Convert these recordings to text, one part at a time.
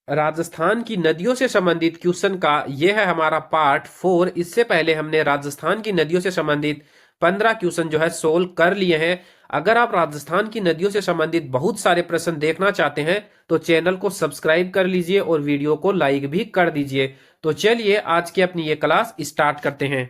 राजस्थान की नदियों से संबंधित क्वेश्चन का यह है हमारा पार्ट 4। इससे पहले हमने राजस्थान की नदियों से संबंधित 15 क्वेश्चन जो है सोल्व कर लिए हैं। अगर आप राजस्थान की नदियों से संबंधित बहुत सारे प्रश्न देखना चाहते हैं तो चैनल को सब्सक्राइब कर लीजिए और वीडियो को लाइक भी कर दीजिए। तो चलिए आज की अपनी ये क्लास स्टार्ट करते हैं।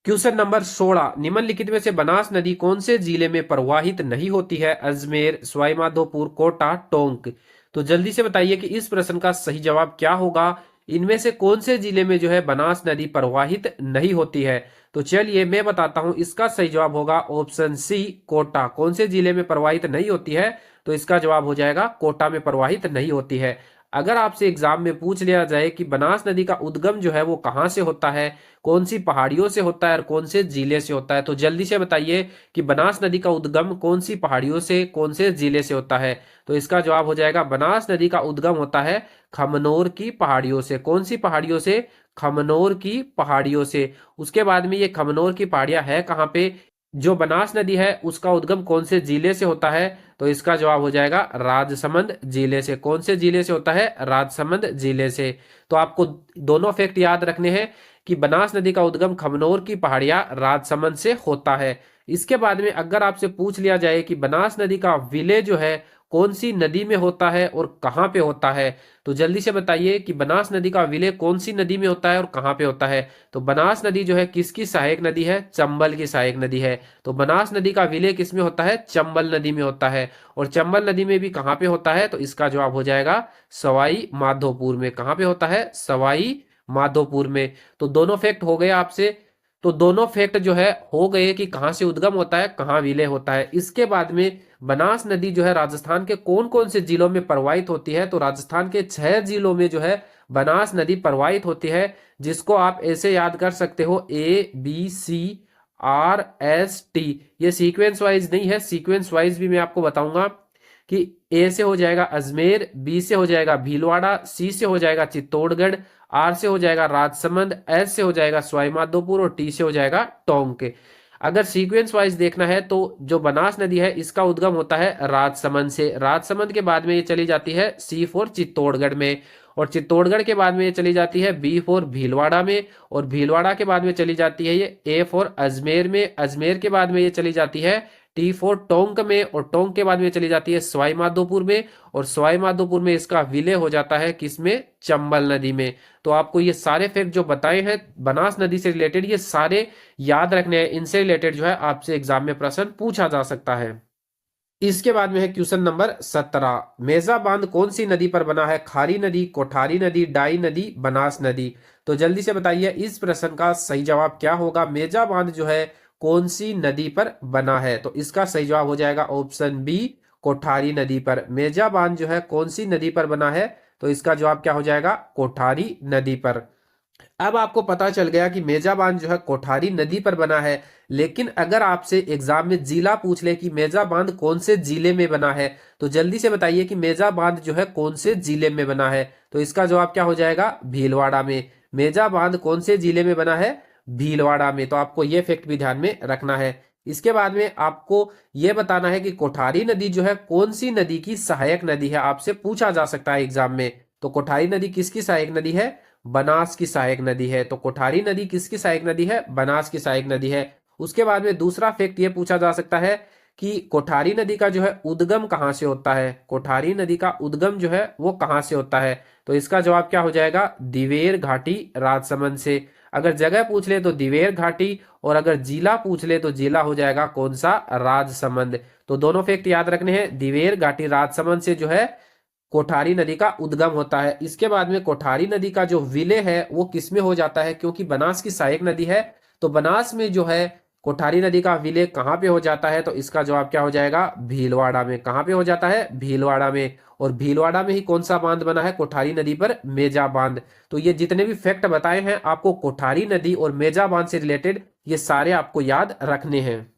क्वेश्चन नंबर 16, निम्नलिखित में से बनास नदी कौन से जिले में प्रवाहित नहीं होती है? अजमेर, सवाई माधोपुर, कोटा, टोंक। तो जल्दी से बताइए कि इस प्रश्न का सही जवाब क्या होगा। इनमें से कौन से जिले में जो है बनास नदी प्रवाहित नहीं होती है? तो चलिए मैं बताता हूं, इसका सही जवाब होगा ऑप्शन सी, कोटा। कौन से जिले में प्रवाहित नहीं होती है? तो इसका जवाब हो जाएगा कोटा में प्रवाहित नहीं होती है। अगर आपसे एग्जाम में पूछ लिया जाए कि बनास नदी का उद्गम जो है वो कहां से होता है, कौन सी पहाड़ियों से होता है और कौन से जिले से होता है, तो जल्दी से बताइए कि बनास नदी का उद्गम कौन सी पहाड़ियों से, कौन से जिले से होता है? तो इसका जवाब हो जाएगा बनास नदी का उद्गम होता है खमनोर की पहाड़ियों से। कौन सी पहाड़ियों से? खमनोर की पहाड़ियों से। उसके बाद में ये खमनोर की पहाड़ियां है कहाँ पे? जो बनास नदी है उसका उद्गम कौन से जिले से होता है? तो इसका जवाब हो जाएगा राजसमंद जिले से। कौन से जिले से होता है? राजसमंद जिले से। तो आपको दोनों फैक्ट याद रखने हैं कि बनास नदी का उद्गम खमनोर की पहाड़ियां राजसमंद से होता है। इसके बाद में अगर आपसे पूछ लिया जाए कि बनास नदी का विलय जो है कौन सी नदी में होता है और कहाँ पे होता है, तो जल्दी से बताइए कि बनास नदी का विलय कौन सी नदी में होता है और कहाँ पे होता है? तो बनास नदी जो है किसकी सहायक नदी है? चंबल की सहायक नदी है। तो बनास नदी का विलय किस में होता है? चंबल नदी में होता है। और चंबल नदी में भी कहाँ पे होता है? तो इसका जवाब हो जाएगा सवाई माधोपुर में। कहाँ पे होता है? सवाई माधोपुर में। तो दोनों फैक्ट हो गए आपसे। तो दोनों फैक्ट जो है हो गए कि कहां से उद्गम होता है, कहां विलय होता है। इसके बाद में बनास नदी जो है राजस्थान के कौन कौन से जिलों में प्रवाहित होती है? तो राजस्थान के 6 जिलों में जो है बनास नदी प्रवाहित होती है, जिसको आप ऐसे याद कर सकते हो ABCRST। ये सीक्वेंस वाइज नहीं है, सीक्वेंस वाइज भी मैं आपको बताऊंगा कि ए से हो जाएगा अजमेर, बी से हो जाएगा भीलवाड़ा, सी से हो जाएगा चित्तौड़गढ़, आर से हो जाएगा राजसमंद, एस से हो जाएगा सवाईमाधोपुर और टी से हो जाएगा टोंक। अगर सीक्वेंस वाइज देखना है तो जो बनास नदी है इसका उद्गम होता है राजसमंद से। राजसमंद के बाद में ये चली जाती है सी फॉर चित्तौड़गढ़ में, और चित्तौड़गढ़ के बाद में ये चली जाती है बी फॉर भीलवाड़ा में, और भीलवाड़ा के बाद में चली जाती है ये ए फॉर अजमेर में, अजमेर के बाद में ये चली जाती है टी फॉर टोंक में, और टोंक के बाद में चली जाती है सवाई माधोपुर में, और सवाई माधोपुर में इसका विलय हो जाता है किसमें? चंबल नदी में। तो आपको ये सारे फैक्ट जो बताए हैं बनास नदी से रिलेटेड, ये सारे याद रखने हैं। इनसे रिलेटेड जो है आपसे एग्जाम में प्रश्न पूछा जा सकता है। इसके बाद में है क्वेश्चन नंबर 17, मेजा बांध कौन सी नदी पर बना है? खारी नदी, कोठारी नदी, डाई नदी, बनास नदी। तो जल्दी से बताइए इस प्रश्न का सही जवाब क्या होगा। मेजा बांध जो है कौन सी नदी पर बना है? तो इसका सही जवाब हो जाएगा ऑप्शन बी, कोठारी नदी पर। मेजा बांध जो है कौन सी नदी पर बना है? तो इसका जवाब क्या हो जाएगा? कोठारी नदी पर। अब आपको पता चल गया कि मेजा बांध जो है कोठारी नदी पर बना है। लेकिन अगर आपसे एग्जाम में जिला पूछ ले कि मेजा बांध कौन से जिले में बना है, तो जल्दी से बताइए कि मेजा बांध जो है कौन से जिले में बना है? तो इसका जवाब क्या हो जाएगा? भीलवाड़ा में। मेजा बांध कौन से जिले में बना है? भीलवाड़ा में। तो आपको यह फैक्ट भी ध्यान में रखना है। इसके बाद में आपको यह बताना है कि कोठारी नदी जो है कौन सी नदी की सहायक नदी है, आपसे पूछा जा सकता है एग्जाम में। तो कोठारी नदी किसकी सहायक नदी है? बनास की सहायक नदी है। तो कोठारी नदी किसकी सहायक नदी है? बनास की सहायक नदी है। उसके बाद में दूसरा फैक्ट ये पूछा जा सकता है कि कोठारी नदी का जो है उद्गम कहां से होता है? कोठारी नदी का उद्गम जो है वो कहां से होता है? तो इसका जवाब क्या हो जाएगा? दिवेर घाटी राजसमंद से। अगर जगह पूछ ले तो दिवेर घाटी, और अगर जिला पूछ ले तो जिला हो जाएगा कौन सा? राजसमंद। तो दोनों फैक्ट याद रखने हैं। दिवेर घाटी राजसमंद से जो है कोठारी नदी का उद्गम होता है। इसके बाद में कोठारी नदी का जो विलय है वो किसमें हो जाता है? क्योंकि बनास की सहायक नदी है, तो बनास में जो है कोठारी नदी का विलय कहाँ पे हो जाता है? तो इसका जवाब क्या हो जाएगा? भीलवाड़ा में। कहाँ पे हो जाता है? भीलवाड़ा में। और भीलवाड़ा में ही कौन सा बांध बना है कोठारी नदी पर? मेजा बांध। तो ये जितने भी फैक्ट बताए हैं आपको कोठारी नदी और मेजा बांध से रिलेटेड, ये सारे आपको याद रखने हैं।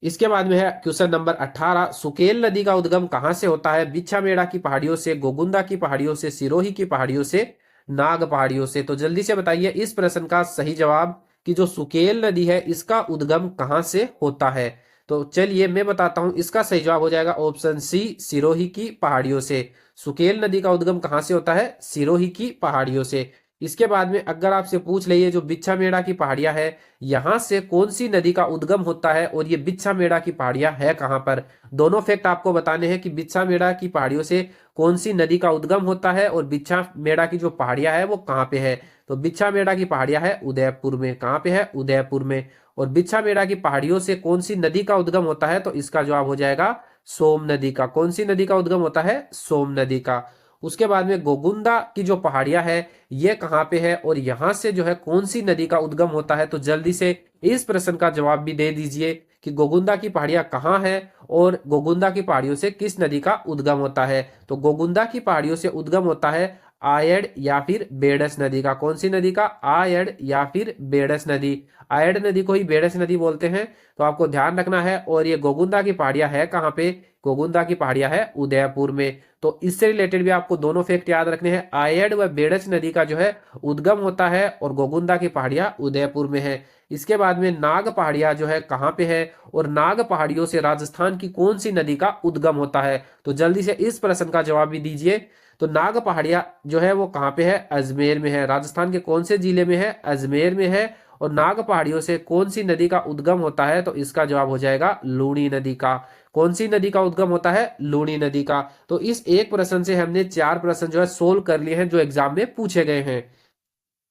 इसके बाद में है क्वेश्चन नंबर 18, सुकेल नदी का उद्गम कहां से होता है? बिच्छामेड़ा की पहाड़ियों से, गोगुंदा की पहाड़ियों से, सिरोही की पहाड़ियों से, नाग पहाड़ियों से। तो जल्दी से बताइए इस प्रश्न का सही जवाब कि जो सुकेल नदी है इसका उद्गम कहां से होता है? तो चलिए मैं बताता हूं, इसका सही जवाब हो जाएगा ऑप्शन सी, सिरोही की पहाड़ियों से। सुकेल नदी का उद्गम कहां से होता है? सिरोही की पहाड़ियों से। इसके बाद में अगर आपसे पूछ ले, ये जो बिच्छा मेड़ा की पहाड़ियां है, यहां से कौन सी नदी का उद्गम होता है और ये बिच्छा मेड़ा की पहाड़ियां है कहां पर? दोनों फैक्ट आपको बताने हैं कि बिच्छा मेड़ा की पहाड़ियों से कौन सी नदी का उद्गम होता है और बिच्छा मेड़ा की जो पहाड़ियां है वो कहां पे है। तो बिच्छा मेड़ा की पहाड़ियां है उदयपुर में। कहां पे है? उदयपुर में। और बिच्छा मेड़ा की पहाड़ियों से कौन सी नदी का उद्गम होता है? तो इसका जवाब हो जाएगा सोम नदी का। कौन सी नदी का उद्गम होता है? सोम नदी का। उसके बाद में गोगुंदा की जो पहाड़ियां है ये कहां पे है और यहां से जो है कौन सी नदी का उद्गम होता है? तो जल्दी से इस प्रश्न का जवाब भी दे दीजिए कि गोगुंदा की पहाड़ियां कहां है और गोगुंदा की पहाड़ियों से किस नदी का उद्गम होता है। तो गोगुंदा की पहाड़ियों से उद्गम होता है आयड़ या फिर बेडस नदी का। कौन सी नदी का? आयड़ या फिर बेडस नदी। आयड़ नदी को ही बेडस नदी बोलते हैं, तो आपको ध्यान रखना है। और ये गोगुंदा की पहाड़ियां है कहां पे? गोगुंदा की पहाड़ियां है उदयपुर में। तो इससे रिलेटेड भी आपको दोनों फैक्ट याद रखने हैं। आयड़ व बेडस नदी का जो है उद्गम होता है और गोगुंदा की पहाड़ियां उदयपुर में है। इसके बाद में नाग पहाड़ियां जो है कहां पे है और नाग पहाड़ियों से राजस्थान की कौन सी नदी का उद्गम होता है? तो जल्दी से इस प्रश्न का जवाब भी दीजिए। तो नाग पहाड़ियां जो है वो कहां पे है? अजमेर में है। राजस्थान के कौन से जिले में है? अजमेर में है। और नाग पहाड़ियों से कौन सी नदी का उद्गम होता है? तो इसका जवाब हो जाएगा लूणी नदी का। कौन सी नदी का उद्गम होता है? लूणी नदी का। तो इस एक प्रश्न से हमने 4 प्रश्न जो है सोल्व कर लिए हैं जो एग्जाम में पूछे गए हैं।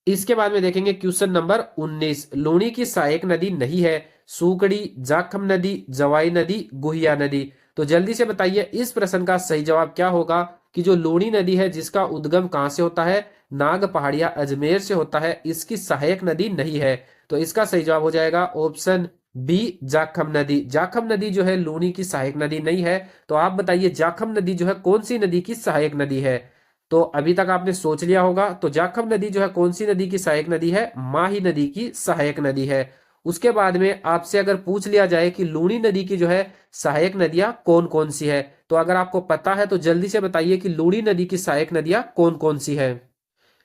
इसके बाद में देखेंगे क्वेश्चन नंबर 19। लूणी की सहायक नदी नहीं है। सूकड़ी, जाखम नदी, जवाई नदी, गुहिया नदी। तो जल्दी से बताइए इस प्रश्न का सही जवाब क्या होगा कि जो लूणी नदी है जिसका उद्गम कहां से होता है? नाग पहाड़िया अजमेर से होता है, इसकी सहायक नदी नहीं है। तो इसका सही जवाब हो जाएगा ऑप्शन बी, जाखम नदी। जाखम नदी जो है लूणी की सहायक नदी नहीं है। तो आप बताइए जाखम नदी जो है कौन सी नदी की सहायक नदी है? तो अभी तक आपने सोच लिया होगा। तो जाखम नदी जो है कौन सी नदी की सहायक नदी है? माही नदी की सहायक नदी है। उसके बाद में आपसे अगर पूछ लिया जाए कि लूणी नदी की जो है सहायक नदियां कौन कौन सी है, तो अगर आपको पता है तो जल्दी से बताइए कि लूणी नदी की सहायक नदियां कौन कौन सी है।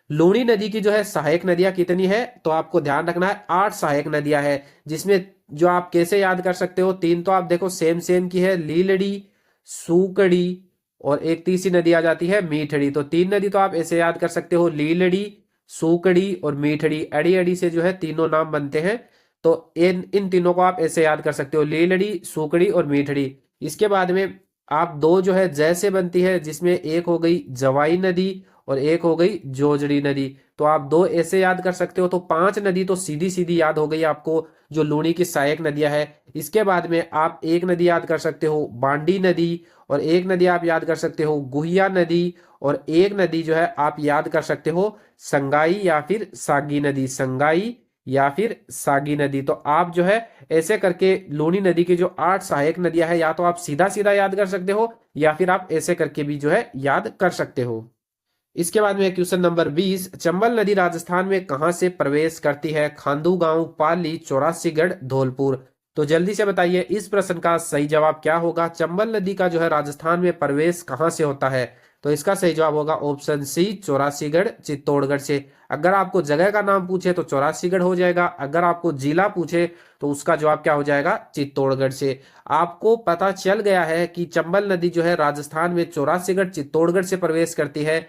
लूणी नदी की जो है सहायक नदियां कितनी है? तो आपको ध्यान रखना है 8 सहायक नदियां है, जिसमें जो आप कैसे याद कर सकते हो, 3 तो आप देखो सेम सेम की है, लीलड़ी, सूकड़ी और एक तीसरी नदी आ जाती है मीठड़ी। तो 3 नदी तो आप ऐसे याद कर सकते हो, लीलड़ी, सूकड़ी और मीठड़ी। अड़ी अड़ी से जो है तीनों नाम बनते हैं। तो इन इन तीनों को आप ऐसे याद कर सकते हो, लीलड़ी, सूकड़ी और मीठड़ी। इसके बाद में आप दो जो है जैसे बनती है, जिसमें एक हो गई जवाई नदी और एक हो गई जोजड़ी नदी। तो आप दो ऐसे याद कर सकते हो। तो 5 नदी तो सीधी सीधी याद हो गई आपको जो लूणी की सहायक नदियां है। इसके बाद में आप एक नदी याद कर सकते हो बांडी नदी, और एक नदी आप याद कर सकते हो गुहिया नदी, और एक नदी जो है आप याद कर सकते हो संगाई या फिर सागी नदी। संगाई या फिर सागी नदी। तो आप जो है ऐसे करके लूणी नदी की जो 8 सहायक नदियां है, या तो आप सीधा सीधा याद कर सकते हो या फिर आप ऐसे करके भी जो है याद कर सकते हो। इसके बाद में क्वेश्चन नंबर 20। चंबल नदी राजस्थान में कहां से प्रवेश करती है? खांडू गांव, पाली, चौरासीगढ़, धौलपुर। तो जल्दी से बताइए इस प्रश्न का सही जवाब क्या होगा? चंबल नदी का जो है राजस्थान में प्रवेश कहां से होता है? तो इसका सही जवाब होगा ऑप्शन सी, चौरासीगढ़, चित्तौड़गढ़ से। अगर आपको जगह का नाम पूछे तो चौरासीगढ़ हो जाएगा, अगर आपको जिला पूछे तो उसका जवाब क्या हो जाएगा? चित्तौड़गढ़ से। आपको पता चल गया है कि चंबल नदी जो है राजस्थान में चौरासीगढ़, चित्तौड़गढ़ से प्रवेश करती है।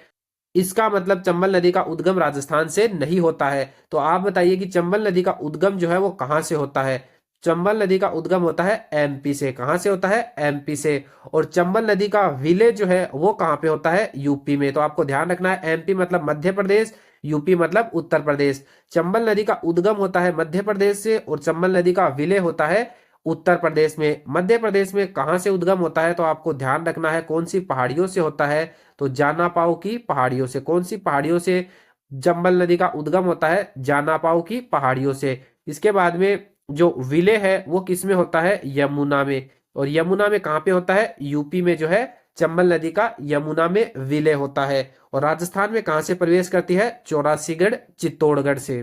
इसका मतलब चंबल नदी का उद्गम राजस्थान से नहीं होता है। तो आप बताइए कि चंबल नदी का उद्गम जो है वो कहां से होता है? चंबल नदी का उद्गम होता है एमपी से। कहां से होता है? एमपी से। और चंबल नदी का विलेज जो है वो कहां पे होता है? यूपी में। तो आपको ध्यान रखना है, एमपी मतलब मध्य प्रदेश, यूपी मतलब उत्तर प्रदेश। चंबल नदी का उद्गम होता है मध्य प्रदेश से और चंबल नदी का विलय होता है उत्तर प्रदेश में। मध्य प्रदेश में कहां से उद्गम होता है? तो आपको ध्यान रखना है कौन सी पहाड़ियों से होता है? तो जानापाओ की पहाड़ियों से। कौन सी पहाड़ियों से चंबल नदी का उद्गम होता है? जानापाओ की पहाड़ियों से। इसके बाद में जो विलय है वो किस में होता है? यमुना में। और यमुना में कहां पे होता है? यूपी में जो है चंबल नदी का यमुना में विलय होता है। और राजस्थान में कहां से प्रवेश करती है? चौरासीगढ़, चित्तौड़गढ़ से।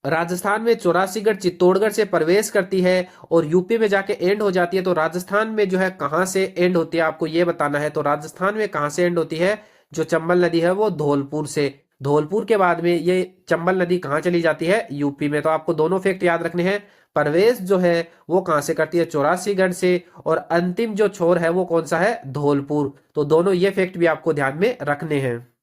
राजस्थान में चौरासीगढ़, चित्तौड़गढ़ से प्रवेश करती है और यूपी में जाके एंड हो जाती है। तो राजस्थान में जो है कहां से एंड होती है आपको ये बताना है। तो राजस्थान में कहां से एंड होती है जो चंबल नदी है? वो धौलपुर से। धौलपुर के बाद में ये चंबल नदी कहाँ चली जाती है? यूपी में। तो आपको दोनों फैक्ट याद रखने हैं। प्रवेश जो है वो कहाँ से करती है? चौरासीगढ़ से। और अंतिम जो छोर है वो कौन सा है? धौलपुर। तो दोनों ये फैक्ट भी आपको ध्यान में रखने हैं।